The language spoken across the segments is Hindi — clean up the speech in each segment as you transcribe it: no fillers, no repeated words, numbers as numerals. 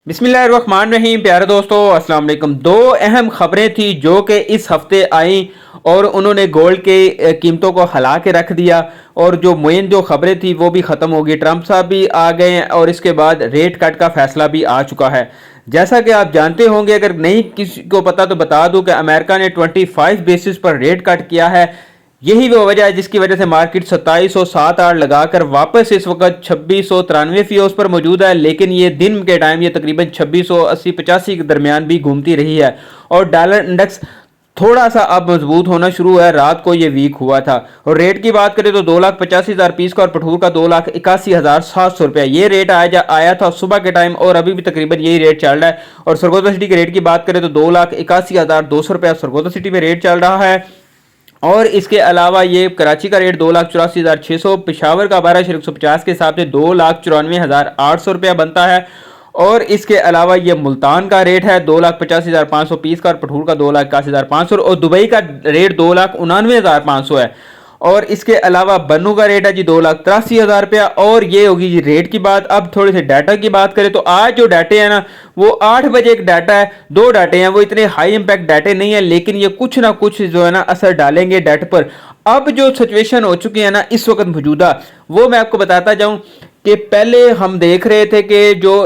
बिस्मिल्लाहिर्रहमानिर्रहीम। प्यारे दोस्तों, अस्सलाम वालेकुम। दो अहम खबरें थी जो कि इस हफ्ते आई और उन्होंने गोल्ड के कीमतों को हिला के रख दिया। और जो मेन जो खबरें थी वो भी ख़त्म हो गई। ट्रंप साहब भी आ गए हैं और इसके बाद रेट कट का फैसला भी आ चुका है। जैसा कि आप जानते होंगे, अगर नहीं किसी को पता तो बता दूं कि अमेरिका ने 25 बेसिस पर रेट कट किया है। यही वो वजह है जिसकी वजह से मार्केट 2707 लगाकर वापस इस वक्त 2693 फीस पर मौजूद है। लेकिन ये दिन के टाइम ये तकरीबन 2680-85 के दरमियान भी घूमती रही है। और डॉलर इंडेक्स थोड़ा सा अब मजबूत होना शुरू हुआ है। रात को ये वीक हुआ था। और रेट की बात करें तो 2,85,000 पीस का और पठूर का 2,81,700 रुपया ये रेट आया था सुबह के टाइम, और अभी भी तकरीबन यही रेट चल रहा है। और सरगोदा सिटी के रेट की बात करें तो 2,81,200 रुपया सरगोदा सिटी में रेट चल रहा है। और इसके अलावा ये कराची का रेट 2,84,600, पेशावर का 12,150 के हिसाब से 2,94,800 रुपया बनता है। और इसके अलावा ये मुल्तान का रेट है 2,85,530 का और पठूर का 2,81,500 और दुबई का रेट 2,99,500 है। और इसके अलावा बन्नू का रेट है जी 2,83,000 रुपया। और ये होगी जी रेट की बात। अब थोड़े से डाटा की बात करें तो आज जो डाटे हैं ना, वो 8 बजे एक डाटा है, दो डाटे हैं, वो इतने हाई इंपैक्ट डाटे नहीं है, लेकिन ये कुछ ना कुछ जो है ना असर डालेंगे डाटे पर। अब जो सिचुएशन हो चुकी है ना इस वक्त मौजूदा, वो मैं आपको बताता जाऊं कि पहले हम देख रहे थे कि जो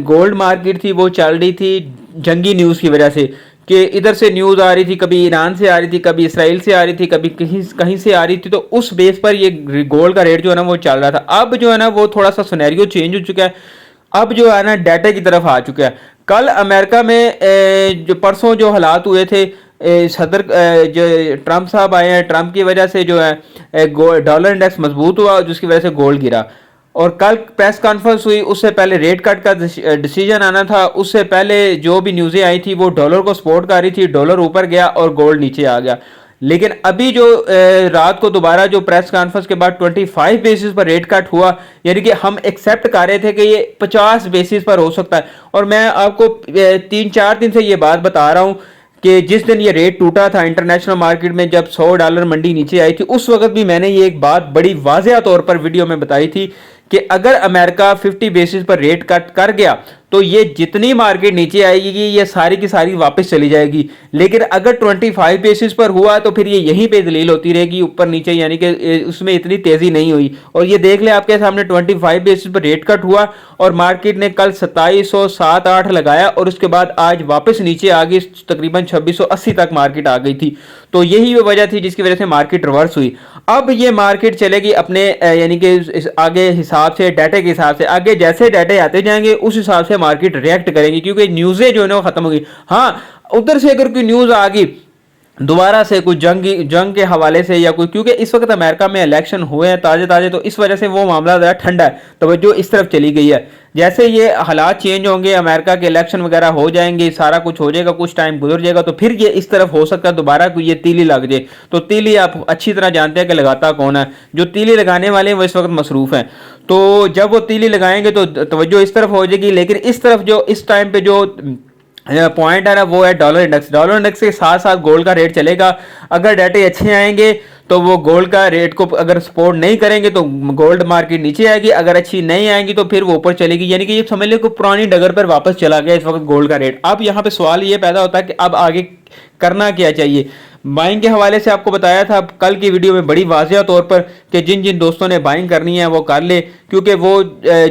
गोल्ड मार्केट थी वो चल रही थी जंगी न्यूज़ की वजह से, कि इधर से न्यूज़ आ रही थी, कभी ईरान से आ रही थी, कभी इसराइल से आ रही थी, कभी कहीं कहीं से आ रही थी। तो उस बेस पर ये गोल्ड का रेट जो है ना वो चल रहा था। अब जो है ना वो थोड़ा सा सिनेरियो चेंज हो चुका है। अब जो है ना डाटा की तरफ आ चुका है। कल अमेरिका में जो परसों जो हालात हुए थे, सदर जो ट्रंप साहब आए हैं, ट्रंप की वजह से जो है डॉलर इंडेक्स मजबूत हुआ जिसकी वजह से गोल्ड गिरा। और कल प्रेस कॉन्फ्रेंस हुई, उससे पहले रेट कट का डिसीजन आना था। उससे पहले जो भी न्यूज़ें आई थी वो डॉलर को सपोर्ट कर रही थी, डॉलर ऊपर गया और गोल्ड नीचे आ गया। लेकिन अभी जो रात को दोबारा जो प्रेस कॉन्फ्रेंस के बाद 25 बेसिस पर रेट कट हुआ, यानी कि हम एक्सेप्ट कर रहे थे कि ये 50 बेसिस पर हो सकता है। और मैं आपको 3-4 दिन से ये बात बता रहा हूं कि जिस दिन ये रेट टूटा था इंटरनेशनल मार्केट में, जब $100 मंडी नीचे आई थी, उस वक्त भी मैंने ये एक बात बड़ी वाज़ेह तौर पर वीडियो में बताई थी कि अगर अमेरिका 50 बेसिस पर रेट कट कर गया तो ये जितनी मार्केट नीचे आएगी ये सारी की सारी वापस चली जाएगी। लेकिन अगर 25 बेसिस पर हुआ तो फिर ये यहीं पे दलील होती रहेगी ऊपर नीचे, यानी कि उसमें इतनी तेजी नहीं हुई। और ये देख ले आपके सामने 25 बेसिस पर रेट कट हुआ और मार्केट ने कल 2707-8 लगाया और उसके बाद आज वापस नीचे आ गई, तकरीबन 2680 तक मार्केट आ गई थी। तो यही वो वजह थी जिसकी वजह से मार्केट रिवर्स हुई। अब ये मार्केट चलेगी अपने यानी कि आगे हिसाब से, डाटे के हिसाब से। आगे जैसे डाटे आते जाएंगे उस हिसाब से मार्केट रिएक्ट करेंगी, क्योंकि न्यूज़ें जो है ना वो खत्म होगी। हाँ, उधर से अगर कोई न्यूज़ आ गई दोबारा से कुछ जंग के हवाले से या कोई, क्योंकि इस वक्त अमेरिका में इलेक्शन हुए हैं ताजे ताजे, तो इस वजह से वो मामला ज़रा ठंडा है, तवज्जो इस तरफ चली गई है। जैसे ये हालात चेंज होंगे, अमेरिका के इलेक्शन वगैरह हो जाएंगे, सारा कुछ हो जाएगा, कुछ टाइम गुजर जाएगा, तो फिर ये इस तरफ हो सकता है दोबारा कोई ये तीली लग जाए। तो तीली आप अच्छी तरह जानते हैं कि लगाता कौन है। जो तीली लगाने वाले हैं वो इस वक्त मसरूफ हैं। तो जब वो तीली लगाएंगे तो तवज्जो इस तरफ हो जाएगी। लेकिन इस तरफ जो इस टाइम पे जो पॉइंट है ना वो है डॉलर इंडेक्स। डॉलर इंडेक्स के साथ साथ गोल्ड का रेट चलेगा। अगर डाटे अच्छे आएंगे तो वो गोल्ड का रेट को अगर सपोर्ट नहीं करेंगे तो गोल्ड मार्केट नीचे आएगी, अगर अच्छी नहीं आएंगी तो फिर वो ऊपर चलेगी। यानी कि ये समझ लो कि पुरानी डगर पर वापस चला गया इस वक्त गोल्ड का रेट। अब यहाँ पे सवाल ये पैदा होता है कि अब आगे करना क्या चाहिए। बाइंग के हवाले से आपको बताया था कल की वीडियो में बड़ी वाज़ेह तौर पर कि जिन जिन दोस्तों ने बाइंग करनी है वो कर ले, क्योंकि वो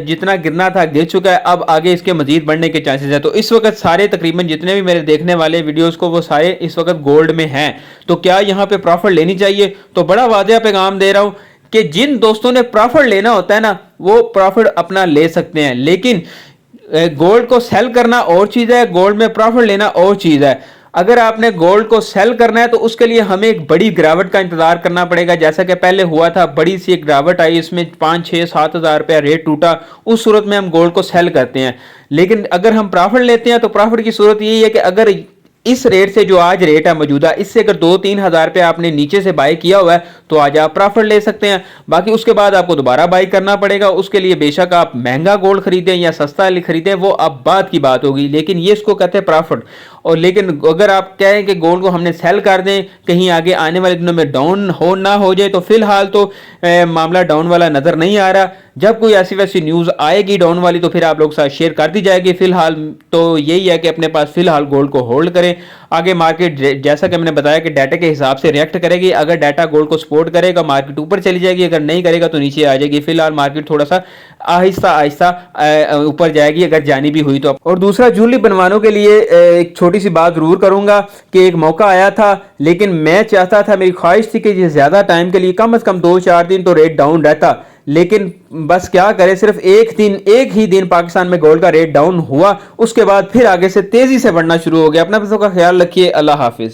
जितना गिरना था गिर चुका है, अब आगे इसके मजीद बढ़ने के चांसेस हैं। तो इस वक्त सारे तकरीबन जितने भी मेरे देखने वाले वीडियोस को वो सारे इस वक्त गोल्ड में हैं। तो क्या यहाँ पे प्रॉफिट लेनी चाहिए? तो बड़ा वाज़ेह पैगाम दे रहा हूँ कि जिन दोस्तों ने प्रॉफिट लेना होता है ना वो प्रॉफिट अपना ले सकते हैं, लेकिन गोल्ड को सेल करना और चीज़ है, गोल्ड में प्रॉफिट लेना और चीज़ है। अगर आपने गोल्ड को सेल करना है तो उसके लिए हमें एक बड़ी गिरावट का इंतजार करना पड़ेगा, जैसा कि पहले हुआ था। बड़ी सी एक गिरावट आई, इसमें 5-6-7 हज़ार रुपया रेट टूटा, उस सूरत में हम गोल्ड को सेल करते हैं। लेकिन अगर हम प्रॉफिट लेते हैं तो प्रॉफिट की सूरत यही है कि अगर इस रेट से जो आज रेट है मौजूदा, इससे अगर 2-3 हज़ार रुपया आपने नीचे से बाय किया हुआ है तो आज आप प्रॉफिट ले सकते हैं। बाकी उसके बाद आपको दोबारा बाई करना पड़ेगा, उसके लिए बेशक आप महंगा गोल्ड खरीदें या सस्ता खरीदें, वो अब बाद की बात होगी, लेकिन ये इसको कहते हैं प्रॉफिट। और लेकिन अगर आप कहें कि गोल्ड को हमने सेल कर दें, कहीं आगे आने वाले दिनों में डाउन ना हो जाए, तो फिलहाल तो मामला डाउन वाला नजर नहीं आ रहा। जब कोई ऐसी वैसी न्यूज आएगी डाउन वाली तो फिर आप लोग साथ शेयर कर दी जाएगी। फिलहाल तो यही है कि अपने पास फिलहाल गोल्ड को होल्ड करें। आगे मार्केट जैसा कि मैंने बताया कि डाटा के हिसाब से रिएक्ट करेगी। अगर डाटा गोल्ड को सपोर्ट करेगा मार्केट ऊपर चली जाएगी, अगर नहीं करेगा तो नीचे आ जाएगी। फिलहाल मार्केट थोड़ा सा आहिस्ता आहिस्ता ऊपर जाएगी अगर जानी भी हुई तो। और दूसरा, ज्वेलरी बनवानों के लिए एक छोटी सी बात जरूर करूंगा कि एक मौका आया था, लेकिन मैं चाहता था, मेरी ख्वाहिश थी कि ये ज्यादा टाइम के लिए कम से कम 2-4 दिन तो रेट डाउन रहता, लेकिन बस क्या करें, सिर्फ एक ही दिन पाकिस्तान में गोल्ड का रेट डाउन हुआ, उसके बाद फिर आगे से तेजी से बढ़ना शुरू हो गया। अपना पैसों का ख्याल रखिए। अल्लाह हाफिज।